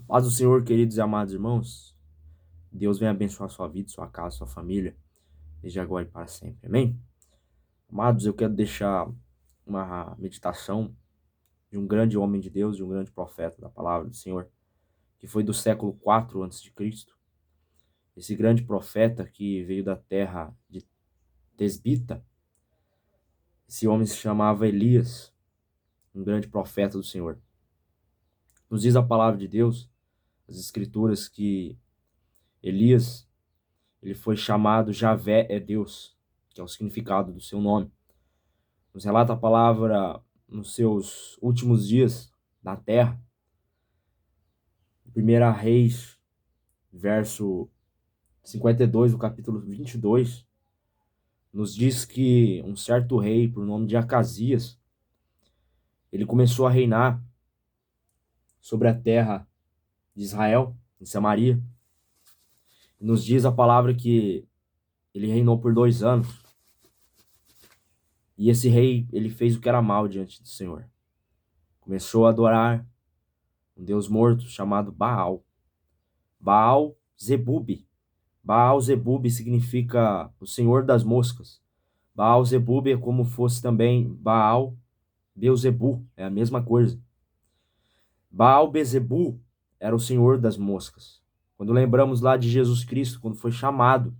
Paz do Senhor, queridos e amados irmãos. Deus venha abençoar sua vida, sua casa, sua família, desde agora e para sempre. Amém? Amados, eu quero deixar uma meditação de um grande homem de Deus, de um grande profeta da palavra do Senhor, que foi do século 4 a.C. Esse grande profeta que veio da terra de Tesbita, esse homem se chamava Elias, um grande profeta do Senhor. Nos diz a palavra de Deus, as escrituras, que Elias, ele foi chamado Javé é Deus, que é o significado do seu nome. Nos relata a palavra nos seus últimos dias na terra. 1 Reis, verso 52, do capítulo 22, nos diz que um certo rei, por nome de Acasias, ele começou a reinar sobre a terra de Israel, em Samaria. Nos diz a palavra que ele reinou por 2 anos. E esse rei, ele fez o que era mal diante do Senhor. Começou a adorar um deus morto chamado Baal. Baal Zebub. Baal Zebub significa o senhor das moscas. Baal Zebub é como fosse também Baal Beuzebu, é a mesma coisa. Baal Bezebu era o senhor das moscas. Quando lembramos lá de Jesus Cristo, quando foi chamado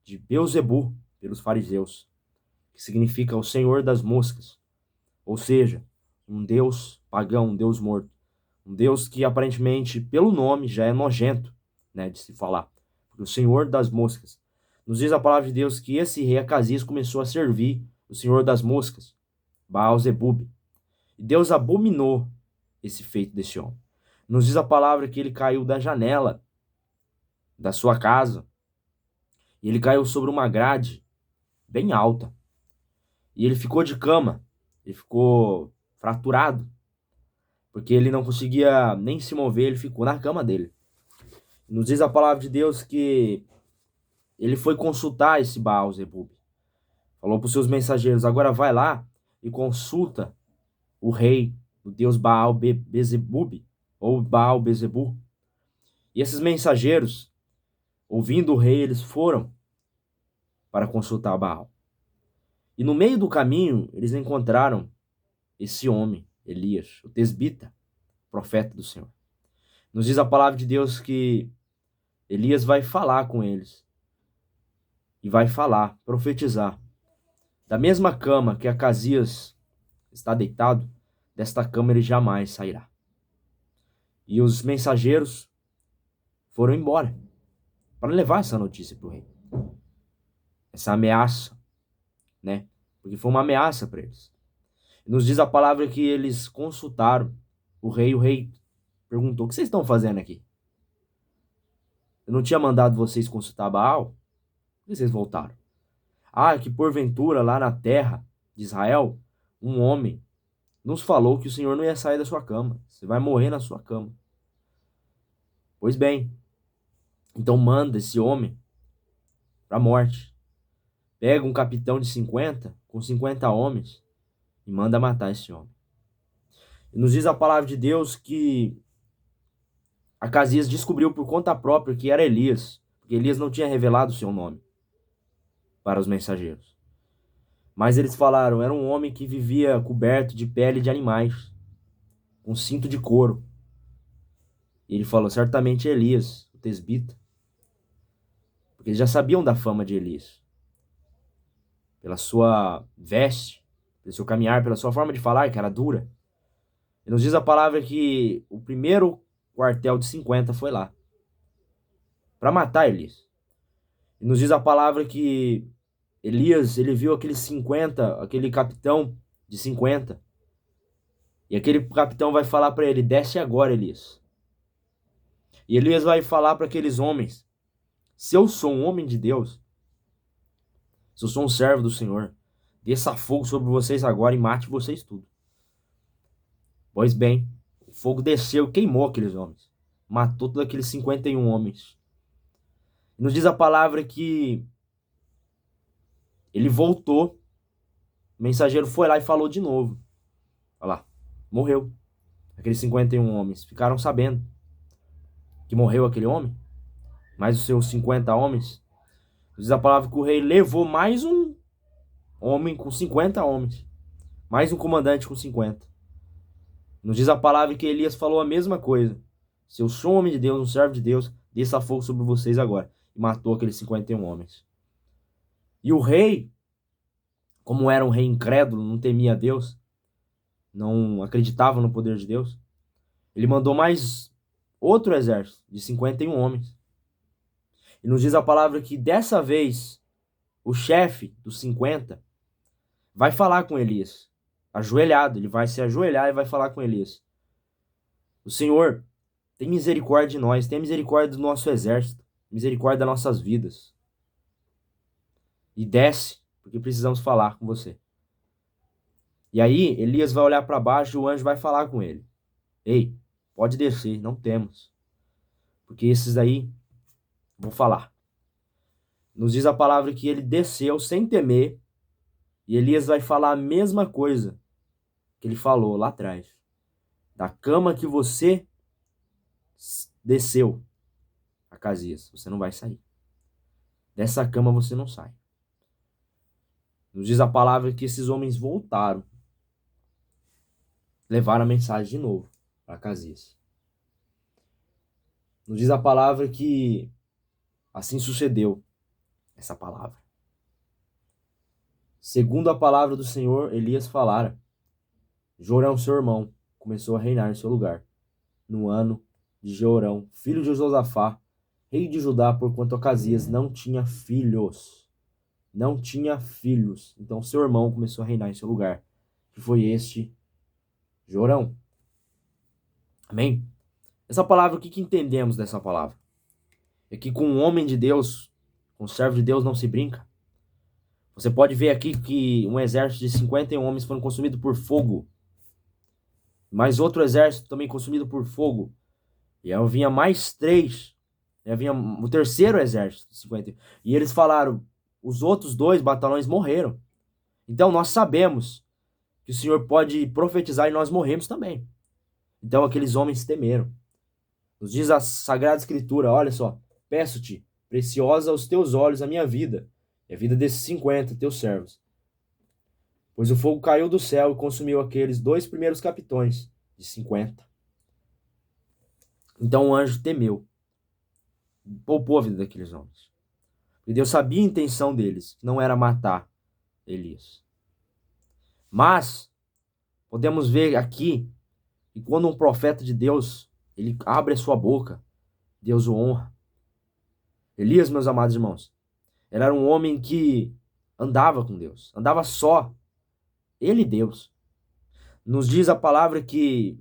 de Beuzebu pelos fariseus, que significa o senhor das moscas, ou seja, um deus pagão, um deus morto, um deus que aparentemente, pelo nome, já é nojento, né, de se falar, porque o senhor das moscas. Nos diz a palavra de Deus que esse rei Acasias começou a servir o senhor das moscas, Baal-zebub, e Deus abominou esse feito desse homem. Nos diz a palavra que ele caiu da janela da sua casa, e ele caiu sobre uma grade bem alta, e ele ficou de cama, ele ficou fraturado, porque ele não conseguia nem se mover, ele ficou na cama dele. Nos diz a palavra de Deus que ele foi consultar esse Baal-zebub. Falou para os seus mensageiros: agora vai lá e consulta o rei, o deus Baal-bezebub, ou Baal-bezebu. E esses mensageiros, ouvindo o rei, eles foram para consultar Baal. E no meio do caminho, eles encontraram esse homem, Elias, o tesbita, profeta do Senhor. Nos diz a palavra de Deus que Elias vai falar com eles. E vai falar, profetizar. Da mesma cama que Acasias está deitado, desta cama ele jamais sairá. E os mensageiros foram embora para levar essa notícia para o rei. Essa ameaça, né? Porque foi uma ameaça para eles. Nos diz a palavra que eles consultaram o rei perguntou: o que vocês estão fazendo aqui? Eu não tinha mandado vocês consultar Baal? Por que vocês voltaram? Ah, que porventura lá na terra de Israel, um homem nos falou que o Senhor não ia sair da sua cama. Você vai morrer na sua cama. Pois bem, então manda esse homem para a morte. Pega um capitão de 50, com 50 homens, e manda matar esse homem. E nos diz a palavra de Deus que Acasias descobriu por conta própria que era Elias, porque Elias não tinha revelado o seu nome para os mensageiros. Mas eles falaram: era um homem que vivia coberto de pele de animais, com cinto de couro. E ele falou: certamente é Elias, o tesbita. Porque eles já sabiam da fama de Elias. Pela sua veste, pelo seu caminhar, pela sua forma de falar, que era dura. E nos diz a palavra que o primeiro quartel de 50 foi lá para matar Elias. E nos diz a palavra que Elias, ele viu aqueles 50, aquele capitão de 50. E aquele capitão vai falar para ele: desce agora, Elias. E Elias vai falar para aqueles homens: se eu sou um homem de Deus, se eu sou um servo do Senhor, desça fogo sobre vocês agora e mate vocês tudo. Pois bem, o fogo desceu e queimou aqueles homens. Matou todos aqueles 51 homens. E nos diz a palavra que ele voltou, o mensageiro foi lá e falou de novo. Olha lá, morreu. Aqueles 51 homens ficaram sabendo. que morreu aquele homem, mais os seus 50 homens. Diz a palavra que o rei levou mais um homem com 50 homens, mais um comandante com 50. Nos diz a palavra que Elias falou a mesma coisa. Se eu sou um homem de Deus, um servo de Deus, desça fogo sobre vocês agora. E matou aqueles 51 homens. E o rei, como era um rei incrédulo, não temia Deus, não acreditava no poder de Deus, ele mandou mais outro exército de 51 homens. E nos diz a palavra que dessa vez o chefe dos 50 vai falar com Elias, ajoelhado, ele vai se ajoelhar e vai falar com Elias. O Senhor tem misericórdia de nós, tem misericórdia do nosso exército, misericórdia das nossas vidas. E desce, porque precisamos falar com você. E aí, Elias vai olhar para baixo e o anjo vai falar com ele. Ei, pode descer, não temos. Porque esses aí, vou falar. Nos diz a palavra que ele desceu sem temer, e Elias vai falar a mesma coisa que ele falou lá atrás. Da cama que você desceu, Acasias, você não vai sair. Dessa cama você não sai. Nos diz a palavra que esses homens voltaram, levaram a mensagem de novo para Acasias. Nos diz a palavra que assim sucedeu essa palavra. Segundo a palavra do Senhor, Elias falara, Jorão, seu irmão, começou a reinar em seu lugar, no ano de Jeorão, filho de Josafá, rei de Judá, porquanto Acasias não tinha filhos. Não tinha filhos. Então seu irmão começou a reinar em seu lugar, que foi este Jorão. Amém? Essa palavra, o que entendemos dessa palavra? É que com um homem de Deus, com um servo de Deus, não se brinca. Você pode ver aqui que um exército de 51 homens foram consumidos por fogo. Mais outro exército também consumido por fogo. E aí vinha mais 3. E aí vinha o terceiro exército de 50. E eles falaram, os outros 2 batalhões morreram. Então nós sabemos que o Senhor pode profetizar e nós morremos também. Então aqueles homens temeram. Nos diz a Sagrada Escritura, olha só, peço-te, preciosa aos teus olhos a minha vida, e a vida desses 50 teus servos. Pois o fogo caiu do céu e consumiu aqueles 2 primeiros capitões de 50. Então o anjo temeu, poupou a vida daqueles homens. E Deus sabia a intenção deles, que não era matar Elias. Mas podemos ver aqui que quando um profeta de Deus, ele abre a sua boca, Deus o honra. Elias, meus amados irmãos, ele era um homem que andava com Deus, andava só, ele e Deus. Nos diz a palavra que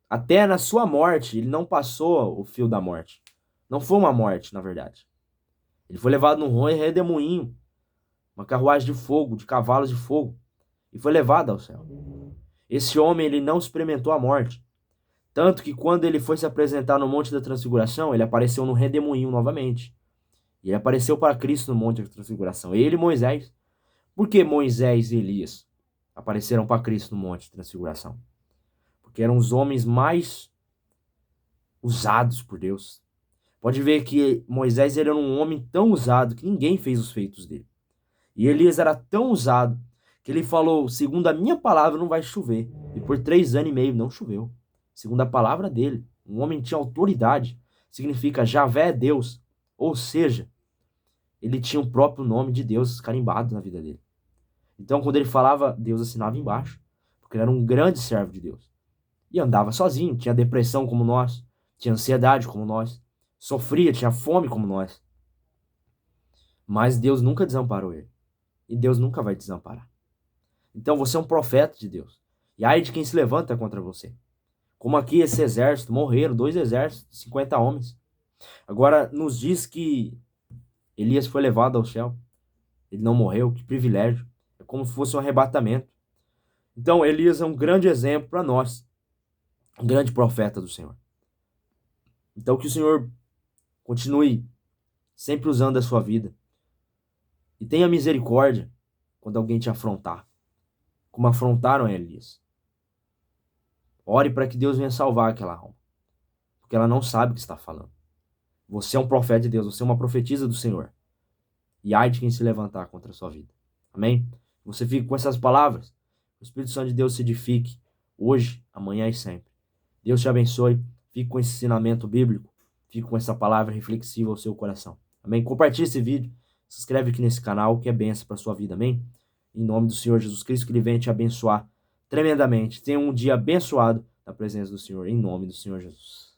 até na sua morte, ele não passou o fio da morte. Não foi uma morte, na verdade. Ele foi levado num redemoinho, uma carruagem de fogo, de cavalos de fogo, e foi levado ao céu. Esse homem, ele não experimentou a morte. Tanto que quando ele foi se apresentar no Monte da Transfiguração, ele apareceu no redemoinho novamente. E ele apareceu para Cristo no Monte da Transfiguração. Ele e Moisés. Por que Moisés e Elias apareceram para Cristo no Monte da Transfiguração? Porque eram os homens mais usados por Deus. Pode ver que Moisés era um homem tão usado que ninguém fez os feitos dele. E Elias era tão usado que ele falou, segundo a minha palavra não vai chover. E por 3 anos e meio não choveu. Segundo a palavra dele, um homem tinha autoridade. Significa Javé é Deus. Ou seja, ele tinha o próprio nome de Deus carimbado na vida dele. Então quando ele falava, Deus assinava embaixo. Porque ele era um grande servo de Deus. E andava sozinho, tinha depressão como nós, tinha ansiedade como nós, sofria, tinha fome como nós. Mas Deus nunca desamparou ele. E Deus nunca vai desamparar. Então você é um profeta de Deus. E ai de quem se levanta contra você. Como aqui esse exército, morreram 2 exércitos, 50 homens. Agora nos diz que Elias foi levado ao céu. Ele não morreu, que privilégio. É como se fosse um arrebatamento. Então Elias é um grande exemplo para nós. Um grande profeta do Senhor. Então que o Senhor continue sempre usando a sua vida. E tenha misericórdia quando alguém te afrontar. Como afrontaram Elias. Ore para que Deus venha salvar aquela alma. porque ela não sabe o que está falando. Você é um profeta de Deus, você é uma profetisa do Senhor. E ai de quem se levantar contra a sua vida. Amém? Você fica com essas palavras. O Espírito Santo de Deus se edifique hoje, amanhã e sempre. Deus te abençoe. Fique com esse ensinamento bíblico. Fique com essa palavra reflexiva ao seu coração. Amém? Compartilhe esse vídeo. Se inscreve aqui nesse canal, que é bênção para a sua vida. Amém? Em nome do Senhor Jesus Cristo, que Ele venha te abençoar tremendamente. Tenha um dia abençoado na presença do Senhor. Em nome do Senhor Jesus.